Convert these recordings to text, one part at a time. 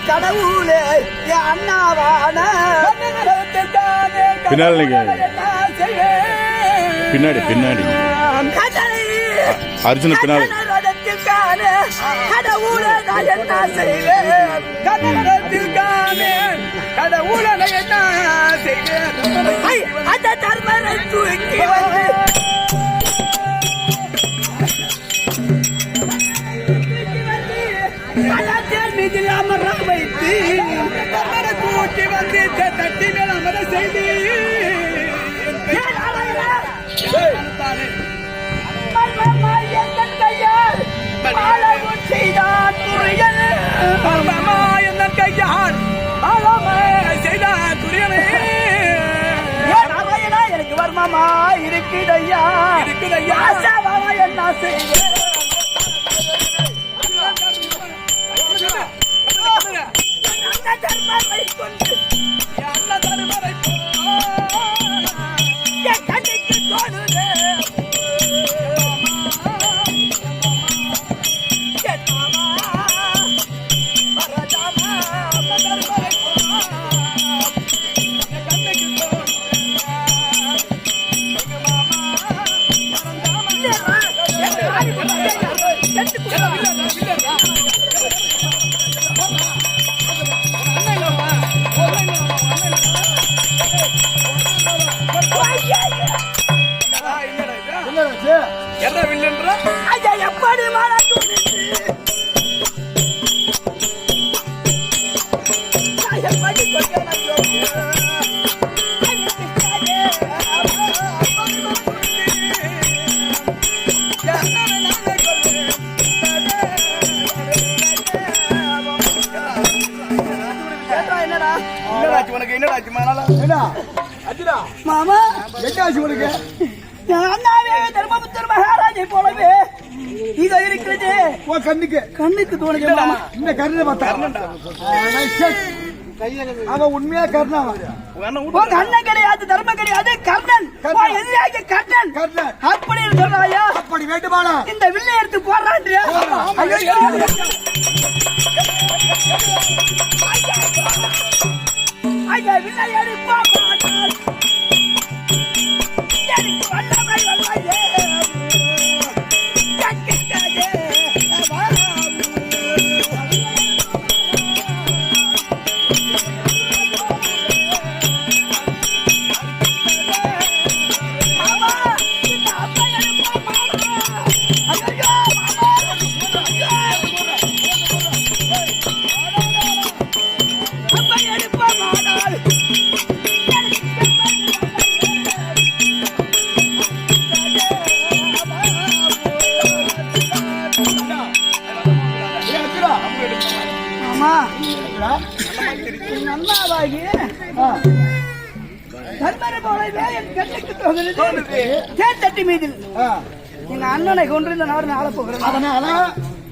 கடவுளே அண்ணாவான பின்னாடி பின்னாடி பின்னாடி அர்ஜுன பின்னாடி கடவுளை நான் என்ன செய்வேன் கடவுளை என்ன செய்வேன் அந்த தர்மரை தூக்கி வந்து அமர வைத்து தூக்கி வந்து தட்டி மேல் அமர செய்து செய்தார் துரியன் கையால் செய்தார் துரியனே எனக்கு வர்மமா இருக்குதையா இருக்குதையா என்ன செய்ய தர்மரை கொண்டு தர்மரை கண்ணுக்கு தோணுதே என்ன வில்லன்ற ஐயா எப்படி மாறாது எப்படி உனக்கு என்னடாச்சு மாமா என்னாச்சு உனக்கு அண்ணாவே தர்மபுத்தர் மகாராஜை போலவே இதோ இருக்கிறது கண்ணுக்கு தோணுது இந்த கருணை பார்த்தா அவன் உண்மையா கர்ணன் உங்க அண்ணன் கிடையாது தர்மம் கிடையாது கர்ணன் எதிராக கர்ணன் அப்படி சொல்றாயா அப்படி வேண்டுமானா இந்த வில்லை எடுத்து போடுறான்றியா ஐயா வில்லை எடுப்பா அண்ணாவாகி தர்மரை போலவே என் கண்ணுக்கு தோன்றுகிறது தேத்தட்டி மீதில் எங்க அண்ணனை கொண்டிருந்த நாடு ஆள போகிறேன் அதனால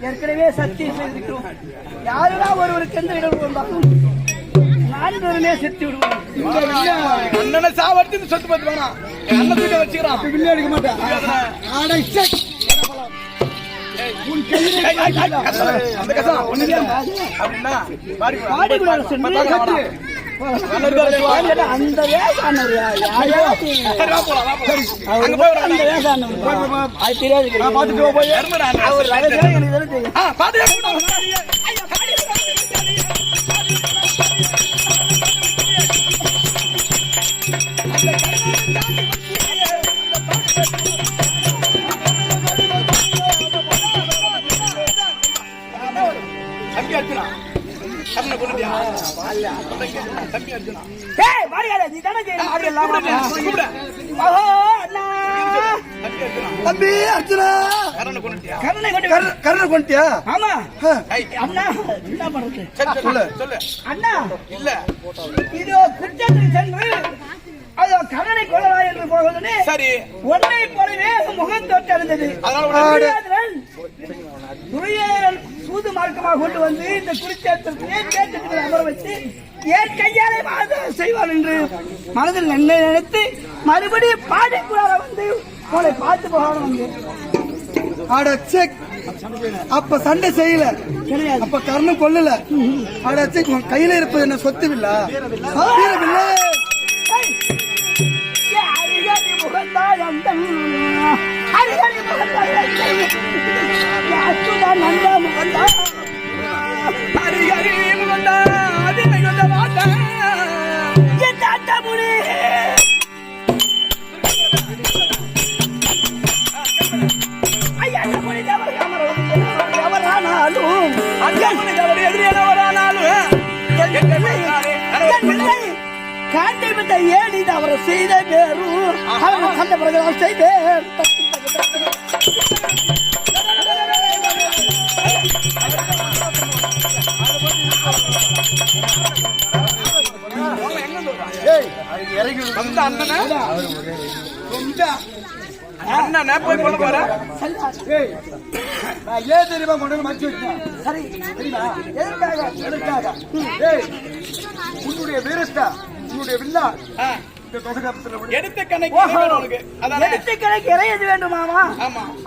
ஏற்கனவே சத்தியம் செய்திருக்கிறோம் யாருன்னா ஒருவருக்கு எந்த இடம் வந்தாலும் நான்கு செத்து விடுவோம் அண்ணனை சாவடித்து சொத்து பத்து வேணாம் அண்ணன் வீட்டை வச்சுக்கிறான் வில்லை அடிக்க மாட்டேன் தம்பி அர்ஜுனா கர்ணனை கொண்டுட்டியா? ஆமா அண்ணா என்ன பண்றது சொல்லு அண்ணா இல்ல இது குற்றத்துக்கு சென்று அது கண்ணனை கொள்ளலா என்று போகுதுன்னு சரி ஒன்றை போலவே முகம் தொட்டறிந்தது. துரியன் சூது மார்க்கமாக கொண்டு வந்து இந்த குறிச்சேத்திரத்திலே கேட்டத்தில் அமர வச்சு ஏன் கையாலே மாதம் செய்வான் என்று மனதில் நினைத்து மறுபடியும் பாடிக்குள்ளார வந்து உங்களை பார்த்து போகணும் வந்து அப்ப சண்டை செய்யல அப்ப கர்ணம் கொல்லல கையில இருப்பது என்ன சொத்துவில்ல காண்டிவிட்ட ஏன் இது அவரை செய்த பேரும் கண்ட பிறகு செய்தேன் போய் கொண்டு போற ஏன் தெரியுமா கொண்டு மறைச்சு வச்சேன் சரி எதற்காக உன்னுடைய வீரஸ்தா உன்னுடைய வில்லா எடுத்த கணக்கு எடுத்து கணக்கு இறையது வேண்டுமாமா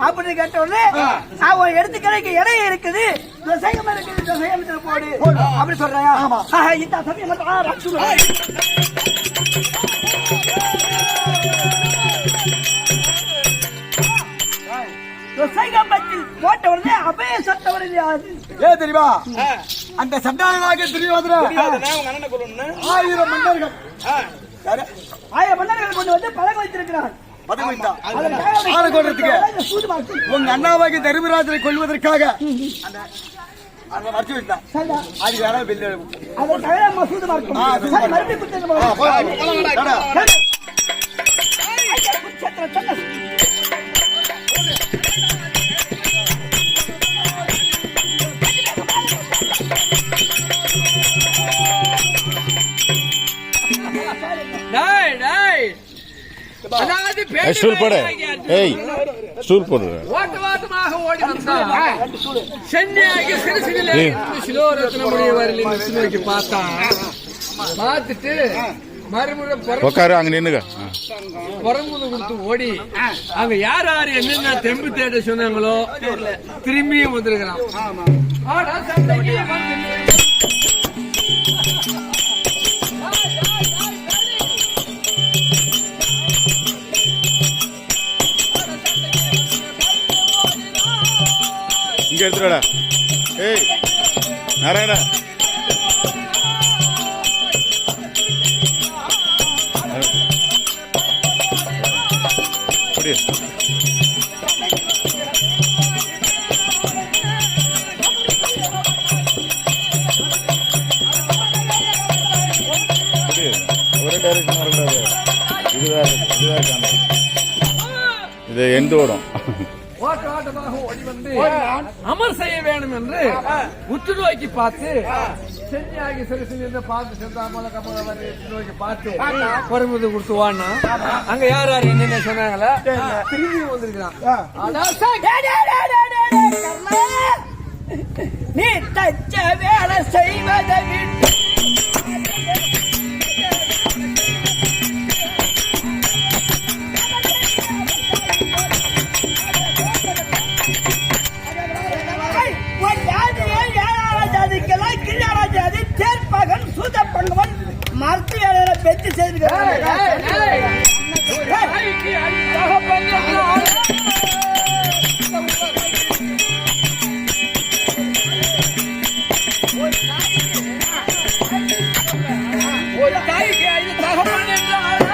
அப்படி கேட்ட உடனே அவன் எடுத்து கணக்கு இறைய இருக்குது விவசாயம் இருக்குது விவசாயத்துல போடு அப்படி சொல்றாயா இந்த சமயம் விவசாயத்தில் போட்ட உடனே அபய சட்டவர் ஏன் தெரியுமா அந்த சண்டாளனாக திரியோதரன் 1000 மன்னர்கள் 1000 மன்னர்கள் கொண்டு வந்து பழக வைத்திருக்கிறார். உங்க அண்ணாவாகி தர்மராஜரை கொள்வதற்காக ஓடி சென்னையாகி சிலோரத்னமுடியவரில் பார்த்தா பார்த்துட்டு மறுமுறை கொடுத்து ஓடி அங்க யார் யாரு என்னென்ன தெம்பு தேட சொன்னாங்களோ திரும்பியும் வந்திருக்கிறான். இங்க எடுத்துடா. ஏய் நாராயணா ஒரே டைரக்ஷன் வரக்கூடாது. இது எந்த ஓடும் ஓட்டமாக ஓடி வந்து அமர் செய்ய வேண்டும் என்று உற்று நோக்கி பார்த்து செஞ்சாகி சிறுசிலிருந்து பார்த்து செந்தாமல கமலை நோக்கி பார்த்து வரும்போது கொடுத்து வானா அங்க யார் யார் என்னென்ன சொன்னாங்களா திரும்பி வந்திருக்கிறான். நீ தச்ச வேலை செய்வதை மறுத்து வேலையில பெற்று செய்திருக்கிறார். ஒரு தாய்க்கு 5 தகப்பன் என்றால்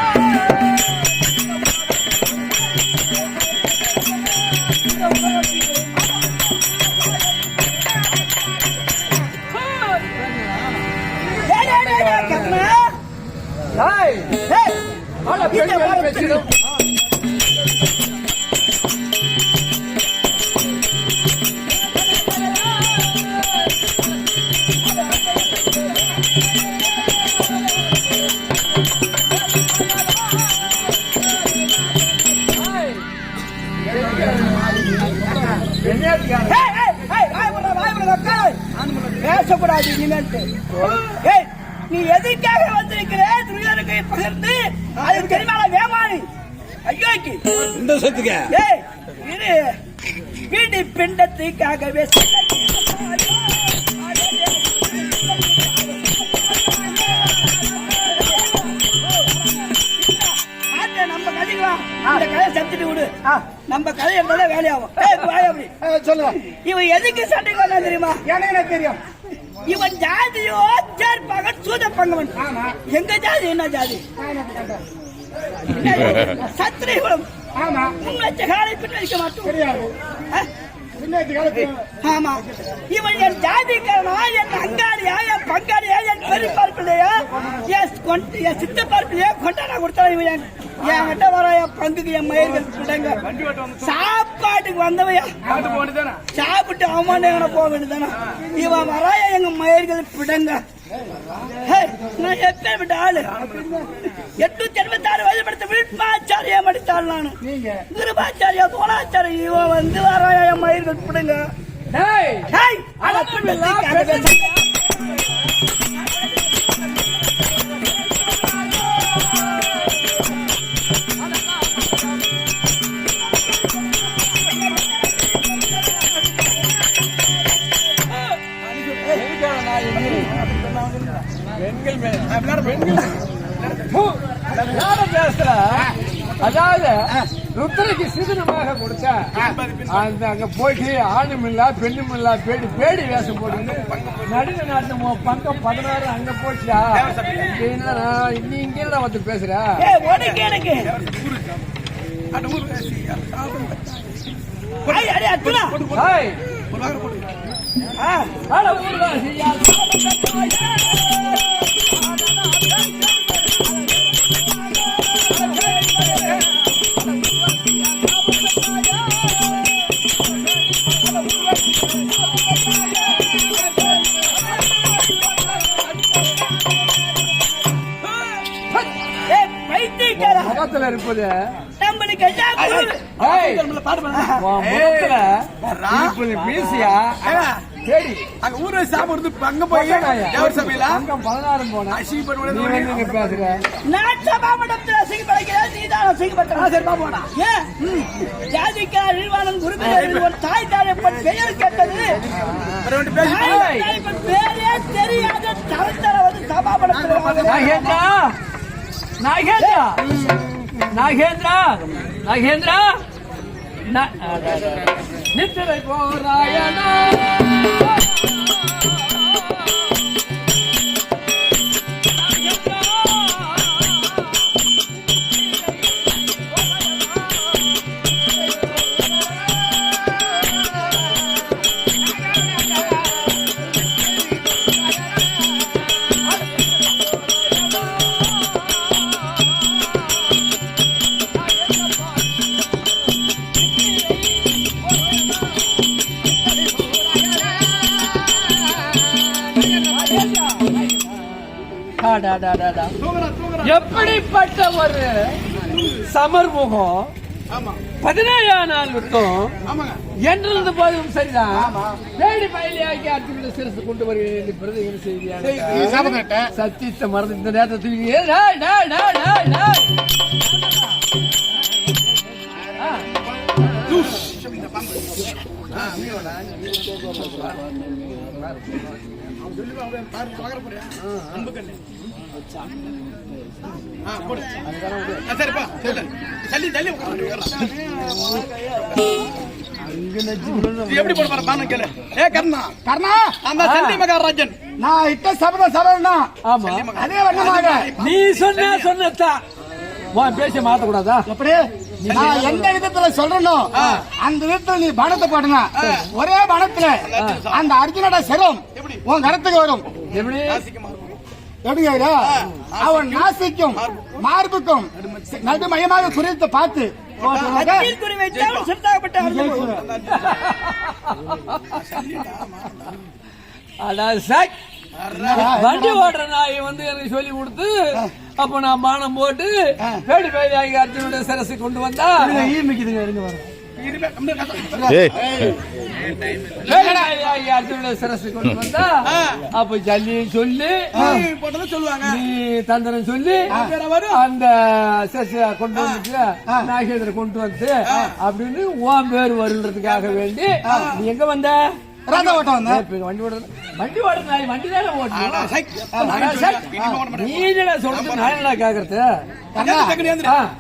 பேசக்கூடாது இனிமேட்டு. ஏய், நீ எதுக்காக வந்திருக்கிற? துரியோதனுக்கு பகிர்ந்து அது தெரியுமா வேமானி ஐயோக்கு இந்த சொத்துக்க ஏய் இரு வீடு பிண்டத்துக்காகவே நம்ம கதைக்கலாம். அந்த கதையை சத்திட்டு விடு. நம்ம கதை இருந்தாலே வேலையாகும். சொல்லுங்க. இவன் எதுக்கு சண்டைக்கு வந்தா தெரியுமா? எனக்கு தெரியும். இவன் ஜாதியோ சேர்ப்பாங்க சூத பங்கவன். எங்க ஜாதி என்ன ஜாதி? சத்திரிகுலம். முன்னேற்ற காலை பின் வைக்க மாட்டோம். ஆமா, இவன் என் ஜாதிக்காரனா, என் அங்காளியா, என் பங்காளியா, என் பெரியப்பார்ப்பிள்ளையா, என் சித்தப்பார்ப்பிள்ளையா கொண்டாட கொடுத்தா இவன் என்கிட்ட வர என் பங்குக்கு என் மயிர்கள் பிள்ளைங்க சாப்பாட்டுக்கு வந்தவையா சாப்பிட்டு அவமான போக வேண்டியதானா? இவன் வராய எங்க மயிர்கள் பிடங்க. நான் எப்பேற்பட்ட ஆளு? 886 வயது படுத்த வீட்மாச்சாரியா மடித்தாள் நானு. கிருபாச்சாரியா போனாச்சாரி இவன் வந்து வராய என் மயிர்கள் பிடுங்க. அதாவது ருத்ரைக்கு சிதனமாக கொடுத்த அங்க போயிட்டு ஆணும் இல்ல பெண்ணும் இல்ல பேடி பேடி வேஷம் போட்டு நடுங்க நாட்டு பக்கம் 16 அங்க போச்சா? நீ இங்க வந்து பேசுற முகத்துல இருப்பது மீசியா சரி அங்க ஊரை சாப்பிடுறது பங்க போய் சபையில 16 போன பேசுற நான் சபாமண்டபத்தில் அசிங்கப்படுகிறேன். நீதான் அசிங்கப்பட்ட ஜாதிக்கார நிர்வாணம் குருபேர் தாய் தாயப்பன் பெயர் கேட்டது பேரே தெரியாத தரத்தர வந்து சபாமண்டபத்தில் நாகேந்திரா நித்திரை போராயணா எப்படிப்பட்ட ஒரு சமர்முகம் 17 நாளுக்கும் என்றிருந்த போதும் சரிதான். தேடி பயிலியாக்கி அர்ஜுன சிரசு கொண்டு வருகிறேன் செய்தியாக சத்தியத்தை மறந்து இந்த நேரத்தில் எப்படி போட பாருங்க கேளு. ஏ கர்ணா கர்ணா அந்த சண்டி மகாராஜன் நான் இட்ட சபத சரவணா. ஆமா அதே வண்ணமாக நீ சொன்னதான் பேச மாத்தக்கூடாதா? எப்படி நான் எந்த விதத்துல சொல்றனோ அந்த விதத்துல நீ பணத்தை போடனா ஒரே பணத்துல அந்த அர்ஜுனோட சிரம் உன் கருத்துக்கு வரும். எப்படி எப்படி அவன் நாசிக்கும் மார்புக்கும் நடுமையமாக குறித்து பார்த்து வண்டி ஓடுற நாயை வந்து எனக்கு சொல்லி கொடுத்து அப்ப நான் பானம் போட்டு பேடி பேடி ஆகி அர்ஜுனுடைய சிரசை கொண்டு வந்தா ஏய் அர்ஜுனுடைய சிரசு கொண்டு வந்தா அப்ப ஜல்லியும் சொல்லி போட்டதை சொல்லுவாங்க. நீ தந்திரம் சொல்லி அந்த சிரசை கொண்டு வந்துட்டு நாகேந்திர கொண்டு வந்து அப்படின்னு உன் பேர் வருன்றதுக்காக வேண்டி நீ எங்க வந்த? ரத ஓட்டம் வந்தேன். வண்டி ஓடுறது வண்டி தானே ஓட்டணும். நீ என்ன சொல்றது நான் என்ன கேக்குறது?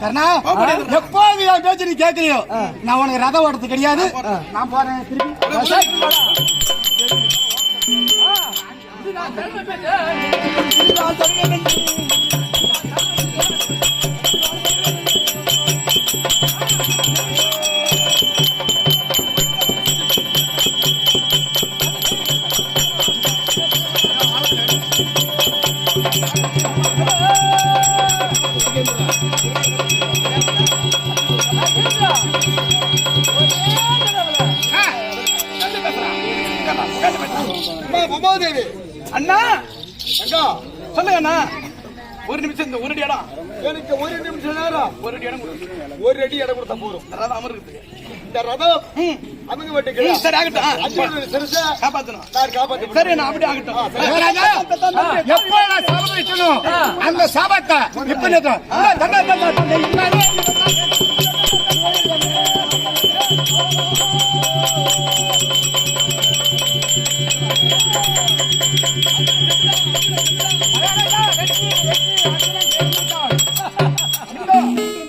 கர்ணா, எப்போது என் பேச்சு நீ கேட்கறியோ நான் உனக்கு ரத ஓட்டத்து கிடையாது. நான் போறேன் திருப்பி. உமாதேவி அண்ணா சொல்லுங்க அண்ணா. ஒரு நிமிஷம் இந்த ஒரு அடி இடம் எனக்கு ஒரு நிமிஷம் நேரம் ஒரு அடி இடம் கொடுங்க. ஒரு அடி இடம் கொடுத்தா போதும். ரதம் அமர்றதுக்கு இந்த ரதம் அவங்க வெட்டுக்கு சரி ஆகட்டும். சிறுசா காப்பாத்தணும். நான் காப்பாற்ற சரி நான் அப்படி ஆகட்டும். எப்போ நான் சாபம் வைக்கணும் அந்த சாபத்தை இப்ப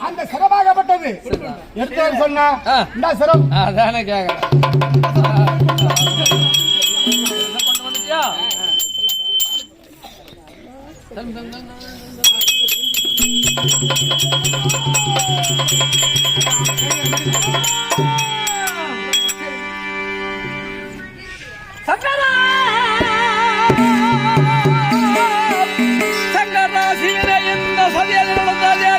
அந்த சிரமாகப்பட்டது எடுத்து சொன்னா இந்த சிரம் அதானே கேக்குறேன். கொண்டு வந்துட்டியா? சங்கரா சங்கரா சிவனை இந்த சதியாக நடந்தாதே